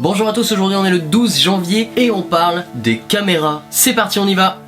Bonjour à tous, aujourd'hui on est le 12 janvier et on parle des caméras. C'est parti, on y va.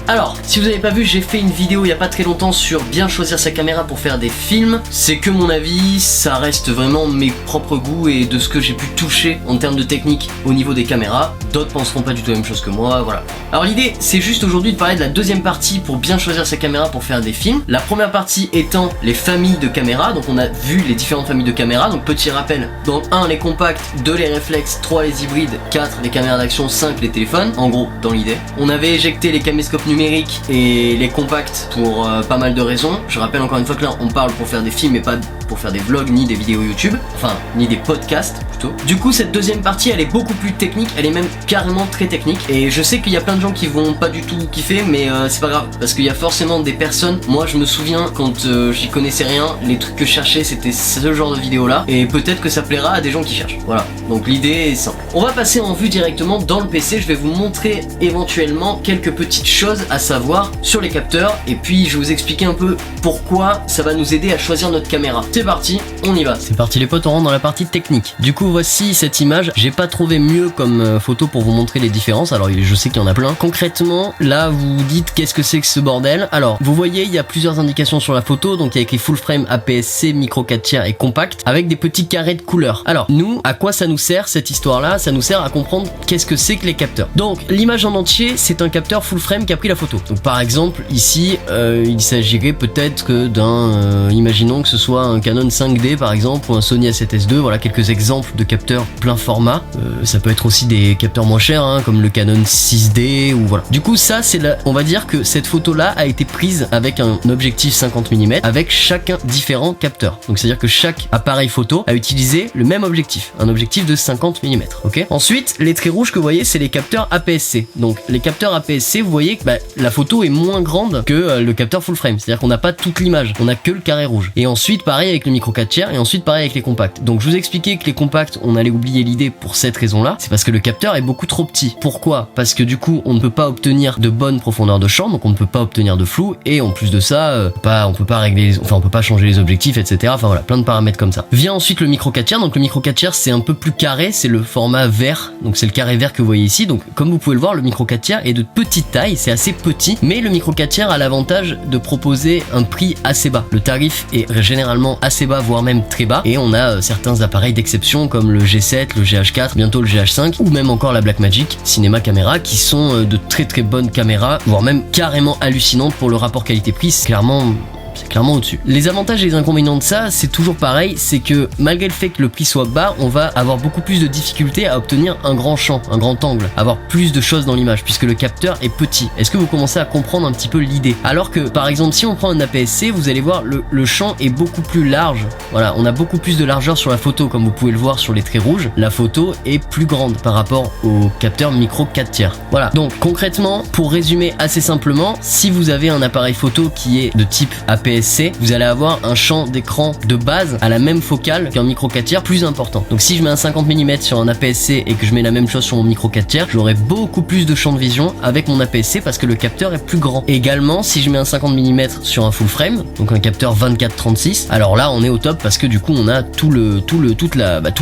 Alors, si vous n'avez pas vu, j'ai fait une vidéo il n'y a pas très longtemps sur bien choisir sa caméra pour faire des films. C'est que mon avis, ça reste vraiment mes propres goûts et de ce que j'ai pu toucher en termes de technique au niveau des caméras. D'autres penseront pas du tout la même chose que moi, voilà. Alors l'idée, c'est juste aujourd'hui de parler de la deuxième partie pour bien choisir sa caméra pour faire des films. La première partie étant les familles de caméras, donc on a vu les différentes familles de caméras. Donc petit rappel, dans 1 les compacts, 2 les réflexes, 3 les hybrides, 4 les caméras d'action, 5 les téléphones, en gros dans l'idée. On avait éjecté les caméscopes numériques et les compacts pour pas mal de raisons. Je rappelle encore une fois que là on parle pour faire des films et pas pour faire des vlogs ni des vidéos YouTube, enfin ni des podcasts plutôt. Du coup cette deuxième partie elle est beaucoup plus technique, elle est même carrément très technique et je sais qu'il y a plein de gens qui vont pas du tout kiffer mais c'est pas grave parce qu'il y a forcément des personnes, moi je me souviens quand j'y connaissais rien, les trucs que je cherchais c'était ce genre de vidéo là et peut-être que ça plaira à des gens qui cherchent, voilà, donc l'idée est simple. On va passer en vue directement dans le PC, je vais vous montrer éventuellement quelques petites choses à savoir sur les capteurs et puis je vais vous expliquer un peu pourquoi ça va nous aider à choisir notre caméra. C'est parti, on y va. C'est parti les potes, on rentre dans la partie technique. Du coup voici cette image, j'ai pas trouvé mieux comme photo pour vous montrer les différences, alors je sais qu'il y en a plein. Concrètement, là vous vous dites qu'est-ce que c'est que ce bordel. Alors vous voyez il y a plusieurs indications sur la photo, donc il y a écrit full frame, APS-C, micro 4 tiers et compact avec des petits carrés de couleurs. Alors nous, à quoi ça nous sert cette histoire là? Ça nous sert à comprendre qu'est-ce que c'est que les capteurs. Donc l'image en entier c'est un capteur full frame qui a pris la photo. Donc par exemple ici il s'agirait peut-être d'un imaginons que ce soit un Canon 5D par exemple ou un Sony A7S II, voilà quelques exemples de capteurs plein format. Ça peut être aussi des capteurs moins chers hein, comme le Canon 6D ou voilà. Du coup ça c'est on va dire que cette photo là a été prise avec un objectif 50 mm avec chacun différent capteur. Donc c'est à dire que chaque appareil photo a utilisé le même objectif, un objectif de 50 mm. Ok. Ensuite les traits rouges que vous voyez c'est les capteurs APS-C. Donc les capteurs APS-C vous voyez que la photo est moins grande que le capteur full frame, c'est à dire qu'on n'a pas toute l'image, on a que le carré rouge. Et ensuite pareil avec le micro 4 tiers et ensuite pareil avec les compacts. Donc je vous expliquais que les compacts on allait oublier l'idée pour cette raison là, c'est parce que le capteur est beaucoup trop petit. Pourquoi? Parce que du coup on ne peut pas obtenir de bonne profondeur de champ, donc on ne peut pas obtenir de flou et en plus de ça on peut pas régler, on peut pas changer les objectifs etc. Enfin voilà, plein de paramètres comme ça. Vient ensuite le micro 4 tiers, donc le micro 4 tiers c'est un peu plus carré, c'est le format vert, donc c'est le carré vert que vous voyez ici. Donc comme vous pouvez le voir le micro 4 tiers est de petite taille, c'est assez petit, mais le micro 4 tiers a l'avantage de proposer un prix assez bas. Le tarif est généralement assez bas voire même très bas et on a certains appareils d'exception comme le G7, le GH4, bientôt le GH5 ou même encore la Blackmagic Cinema Camera qui sont de très très bonnes caméras, voire même carrément hallucinantes pour le rapport qualité-prix. C'est clairement au-dessus. Les avantages et les inconvénients de ça, c'est toujours pareil, c'est que malgré le fait que le prix soit bas, on va avoir beaucoup plus de difficultés à obtenir un grand champ, un grand angle, avoir plus de choses dans l'image, puisque le capteur est petit. Est-ce que vous commencez à comprendre un petit peu l'idée? Alors que, par exemple, si on prend un APS-C, vous allez voir, le champ est beaucoup plus large. Voilà, on a beaucoup plus de largeur sur la photo, comme vous pouvez le voir sur les traits rouges. La photo est plus grande par rapport au capteur micro 4 tiers. Voilà, donc concrètement, pour résumer assez simplement, si vous avez un appareil photo qui est de type APS-C, vous allez avoir un champ d'écran de base à la même focale qu'un micro 4 tiers plus important. Donc si je mets un 50 mm sur un APS-C et que je mets la même chose sur mon micro 4 tiers, j'aurai beaucoup plus de champ de vision avec mon APS-C parce que le capteur est plus grand. Également, si je mets un 50 mm sur un full frame, donc un capteur 24-36, alors là on est au top parce que du coup on a tout le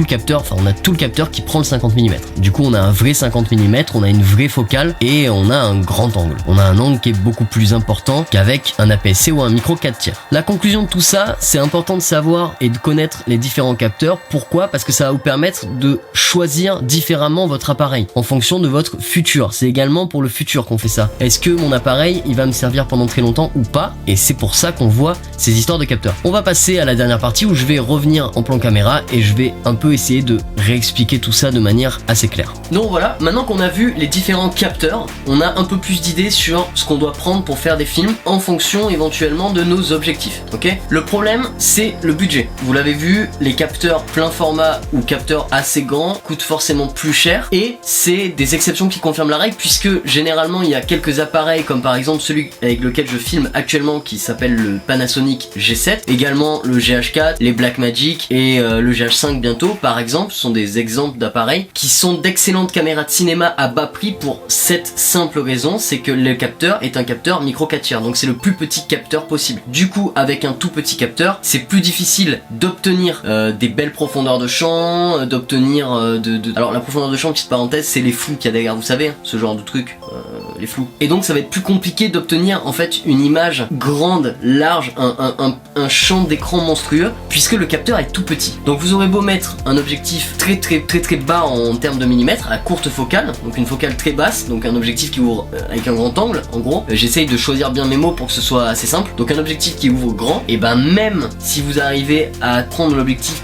capteur, enfin on a tout le capteur qui prend le 50 mm. Du coup on a un vrai 50 mm, on a une vraie focale et on a un grand angle. On a un angle qui est beaucoup plus important qu'avec un APS-C ou un micro 4 tiers. La conclusion de tout ça, c'est important de savoir et de connaître les différents capteurs. Pourquoi? Parce que ça va vous permettre de choisir différemment votre appareil en fonction de votre futur. C'est également pour le futur qu'on fait ça. Est-ce que mon appareil, il va me servir pendant très longtemps ou pas? Et c'est pour ça qu'on voit ces histoires de capteurs. On va passer à la dernière partie où je vais revenir en plan caméra et je vais un peu essayer de réexpliquer tout ça de manière assez claire. Donc voilà, maintenant qu'on a vu les différents capteurs, on a un peu plus d'idées sur ce qu'on doit prendre pour faire des films en fonction éventuellement de nos objectifs, ok? Le problème, c'est le budget. Vous l'avez vu, les capteurs plein format ou capteurs assez grands coûtent forcément plus cher et c'est des exceptions qui confirment la règle puisque généralement il y a quelques appareils comme par exemple celui avec lequel je filme actuellement qui s'appelle le Panasonic G7, également le GH4, les Blackmagic et le GH5 bientôt par exemple, sont des exemples d'appareils qui sont d'excellentes caméras de cinéma à bas prix pour cette simple raison, c'est que le capteur est un capteur micro 4 tiers, donc c'est le plus petit capteur possible. Du coup, avec un tout petit capteur, c'est plus difficile d'obtenir des belles profondeurs de champ, d'obtenir Alors la profondeur de champ, petite parenthèse, c'est les flous qu'il y a derrière, vous savez, hein, ce genre de truc, les flous. Et donc ça va être plus compliqué d'obtenir en fait une image grande, large, un champ d'écran monstrueux, puisque le capteur est tout petit. Donc vous aurez beau mettre un objectif très bas en termes de millimètres, à courte focale, donc une focale très basse, donc un objectif qui ouvre avec un grand angle, en gros. J'essaye de choisir bien mes mots pour que ce soit assez simple. Donc un objectif qui ouvre grand, et ben même si vous arrivez à prendre l'objectif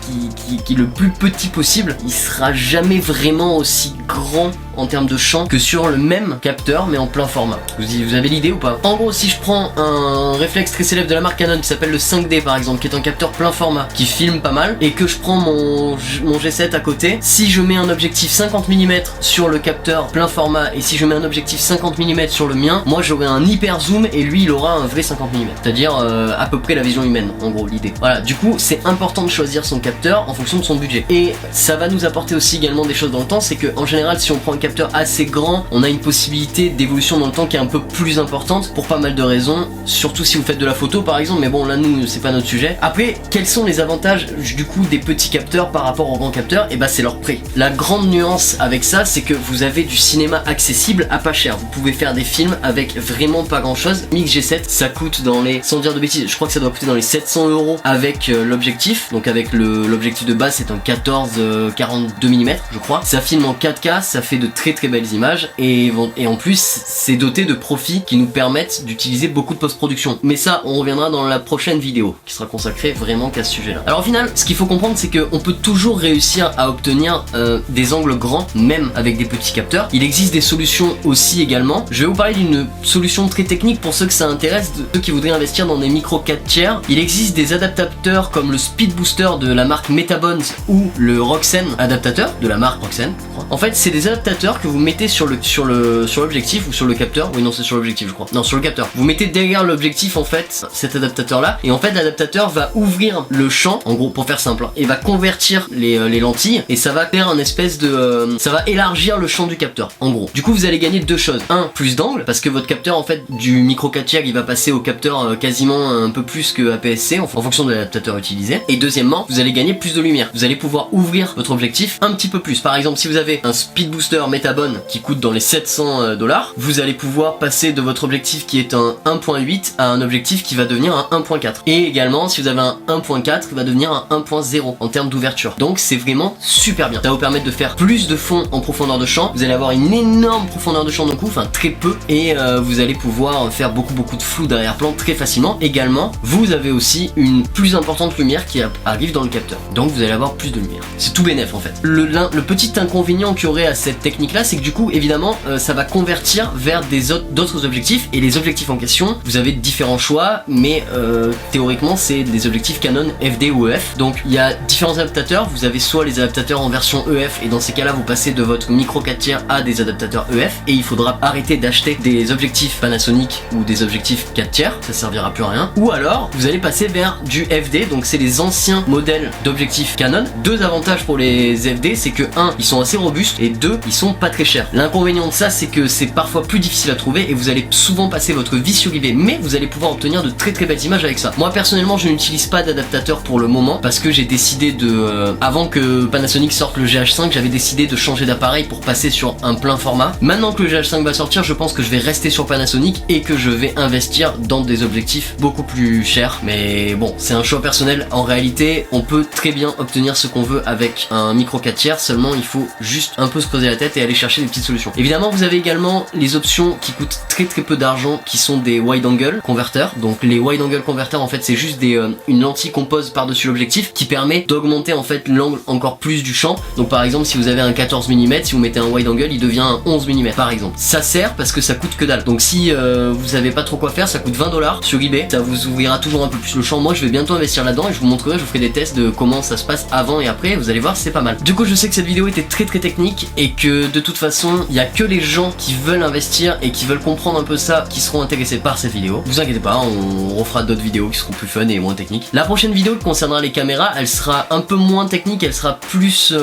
qui est le plus petit possible, il sera jamais vraiment aussi grand en termes de champ que sur le même capteur mais en plein format. Vous avez l'idée ou pas? En gros, si je prends un réflexe très célèbre de la marque Canon qui s'appelle le 5D par exemple, qui est un capteur plein format qui filme pas mal, et que je prends mon G7 à côté, si je mets un objectif 50 mm sur le capteur plein format et si je mets un objectif 50 mm sur le mien, moi j'aurai un hyper zoom et lui il aura un vrai 50 mm, c'est-à-dire à peu près la vision humaine, en gros l'idée. Voilà, du coup c'est important de choisir son capteur en fonction de son budget, et ça va nous apporter aussi également des choses dans le temps. C'est que en général, si on prend un capteur assez grand, on a une possibilité d'évolution dans le temps qui est un peu plus importante pour pas mal de raisons, surtout si vous faites de la photo par exemple, mais bon là nous c'est pas notre sujet. Après, quels sont les avantages du coup des petits capteurs par rapport aux grands capteurs? Et bah c'est leur prix. La grande nuance avec ça, c'est que vous avez du cinéma accessible à pas cher. Vous pouvez faire des films avec vraiment pas grand chose. Mix G7, ça coûte dans les, sans dire de bêtises, je crois que ça doit coûter dans les 700 € avec l'objectif, donc avec l'objectif de base c'est un 14-42 mm je crois. Ça filme en 4K, ça fait de très belles images, et en plus c'est doté de profils qui nous permettent d'utiliser beaucoup de post-production. Mais ça, on reviendra dans la prochaine vidéo qui sera consacrée vraiment qu'à ce sujet-là. Alors au final, ce qu'il faut comprendre, c'est qu'on peut toujours réussir à obtenir des angles grands, même avec des petits capteurs. Il existe des solutions aussi également. Je vais vous parler d'une solution très technique pour ceux que ça intéresse, ceux qui voudraient investir dans des micro 4 tiers. Il existe des adaptateurs comme le Speed Booster de la marque Metabond ou le Roxen adaptateur de la marque Roxen, je crois. En fait, c'est des adaptateurs que vous mettez sur l'objectif ou sur le capteur. Oui, non, c'est sur l'objectif, je crois. Non, sur le capteur. Vous mettez derrière l'objectif en fait cet adaptateur là, et en fait l'adaptateur va ouvrir le champ, en gros pour faire simple, hein, et va convertir les lentilles, et ça va faire un espèce de ça va élargir le champ du capteur, en gros. Du coup, vous allez gagner deux choses. Un, plus d'angle, parce que votre capteur en fait du micro 4 tiers il va passer au capteur quasiment un peu plus que APS-C en fonction de l'adaptateur utilisé. Et deuxièmement, vous allez gagner plus de lumière. Vous allez pouvoir ouvrir votre objectif un petit peu plus. Par exemple, si vous avez un Speed Booster Metabon qui coûte dans les 700 $, vous allez pouvoir passer de votre objectif qui est un 1.8 à un objectif qui va devenir un 1.4. Et également, si vous avez un 1.4, il va devenir un 1.0 en termes d'ouverture. Donc c'est vraiment super bien. Ça va vous permettre de faire plus de fond en profondeur de champ. Vous allez avoir une énorme profondeur de champ d'un coup, enfin très peu, et vous allez pouvoir faire beaucoup de flou d'arrière-plan très facilement. Également, vous avez aussi une plus importante lumière qui arrive dans le capteur. Donc vous allez avoir plus de lumière. C'est tout bénef en fait. Le petit inconvénient qu'il y aurait à cette technique là, c'est que du coup évidemment ça va convertir vers d'autres objectifs, et les objectifs en question, vous avez différents choix, mais théoriquement c'est des objectifs Canon FD ou EF. Donc il y a différents adaptateurs. Vous avez soit les adaptateurs en version EF, et dans ces cas là vous passez de votre micro 4 tiers à des adaptateurs EF, et il faudra arrêter d'acheter des objectifs Panasonic ou des objectifs 4 tiers, ça servira plus à rien. Ou alors vous allez passer vers du FD, donc c'est les anciens modèles d'objectifs Canon. Deux avantages pour les FD, c'est que 1, ils sont assez robustes, et 2, ils sont pas très chers. L'inconvénient de ça, c'est que c'est parfois plus difficile à trouver, et vous allez souvent passer votre vie sur eBay, mais vous allez pouvoir obtenir de très belles images avec ça. Moi personnellement, je n'utilise pas d'adaptateur pour le moment, parce que j'ai décidé de avant que Panasonic sorte le GH5, j'avais décidé de changer d'appareil pour passer sur un plein format. Maintenant que le GH5 va sortir, je pense que je vais rester sur Panasonic et que je vais investir dans des objectifs beaucoup plus chers. Mais bon, c'est un choix personnel. En réalité, on peut très bien obtenir ce qu'on veut avec un micro 4 tiers, seulement il faut juste un peu se creuser la tête et aller chercher des petites solutions. Évidemment, vous avez également les options qui coûtent très peu d'argent, qui sont des wide angle converteurs. Donc les wide angle converteurs, en fait, c'est juste une lentille qu'on pose par-dessus l'objectif qui permet d'augmenter en fait l'angle encore plus du champ. Donc par exemple, si vous avez un 14 mm, si vous mettez un wide angle, il devient un 11 mm par exemple. Ça sert parce que ça coûte que dalle. Donc si vous savez pas trop quoi faire, ça coûte 20 $ sur eBay. Ça vous ouvrira toujours un peu plus le champ. Moi, je vais bientôt investir là-dedans et je vous montrerai, je vous ferai des tests de comment ça se passe avant et après. Vous allez voir, c'est pas mal. Du coup, je sais que cette vidéo était très technique et que de toute façon, il y a que les gens qui veulent investir et qui veulent comprendre comprendre un peu ça qui seront intéressés par cette vidéo. Vous inquiétez pas, on refera d'autres vidéos qui seront plus fun et moins techniques. La prochaine vidéo qui concernera les caméras, elle sera un peu moins technique, elle sera plus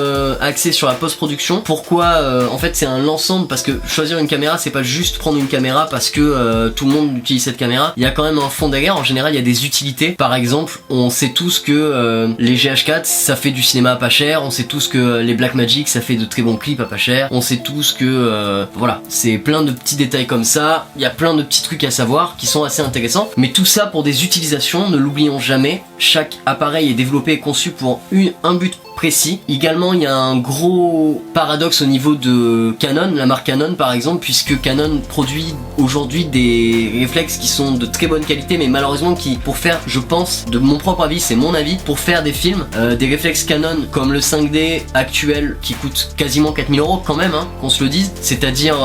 axée sur la post-production. Pourquoi en fait c'est un ensemble, parce que choisir une caméra c'est pas juste prendre une caméra parce que tout le monde utilise cette caméra. Il y a quand même un fond derrière. En général il y a des utilités. Par exemple, on sait tous que les GH4 ça fait du cinéma à pas cher, on sait tous que les Blackmagic ça fait de très bons clips à pas cher, on sait tous que voilà, c'est plein de petits détails comme ça, il y a plein de petits trucs à savoir qui sont assez intéressants, mais tout ça pour des utilisations, ne l'oublions jamais, chaque appareil est développé et conçu pour un but précis. Également il y a un gros paradoxe au niveau de Canon, la marque Canon par exemple, puisque Canon produit aujourd'hui des réflexes qui sont de très bonne qualité, mais malheureusement qui, pour faire, je pense, de mon propre avis, c'est mon avis, pour faire des films, des réflexes Canon comme le 5D actuel qui coûte quasiment 4000 € quand même, hein, qu'on se le dise, c'est-à-dire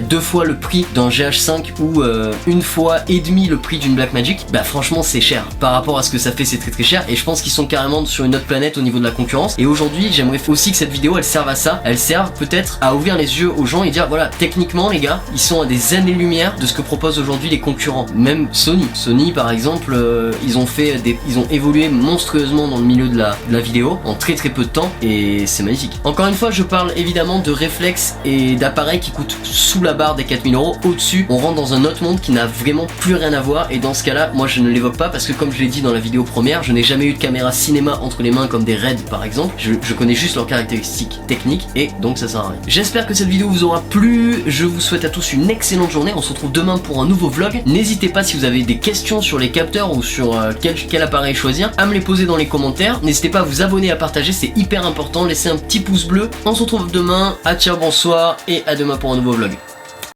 2 fois le prix d'un GH5 ou 1 fois et demi le prix d'une Blackmagic, bah franchement c'est cher, par rapport à ce que ça fait c'est très très cher, et je pense qu'ils sont carrément sur une autre planète au niveau de la concurrence. Et aujourd'hui j'aimerais aussi que cette vidéo elle serve à ça, elle serve peut-être à ouvrir les yeux aux gens et dire voilà, techniquement les gars, ils sont à des années-lumière de ce que proposent aujourd'hui les concurrents. Même Sony par exemple, ils ont évolué monstrueusement dans le milieu de la vidéo en très très peu de temps, et c'est magnifique. Encore une fois je parle évidemment de réflexes et d'appareils qui coûtent sous la barre des 4000 €. Au-dessus on rentre dans un autre monde qui n'a vraiment plus rien à voir, et dans ce cas là moi je ne l'évoque pas parce que comme je l'ai dit dans la vidéo première, je n'ai jamais eu de caméra cinéma entre les mains comme des Red par exemple. Je connais juste leurs caractéristiques techniques et donc ça sert à rien. J'espère que cette vidéo vous aura plu, je vous souhaite à tous une excellente journée, on se retrouve demain pour un nouveau vlog. N'hésitez pas, si vous avez des questions sur les capteurs ou sur quel appareil choisir, à me les poser dans les commentaires. N'hésitez pas à vous abonner, à partager, c'est hyper important, laissez un petit pouce bleu. On se retrouve demain, ciao, bonsoir et à demain pour un nouveau vlog.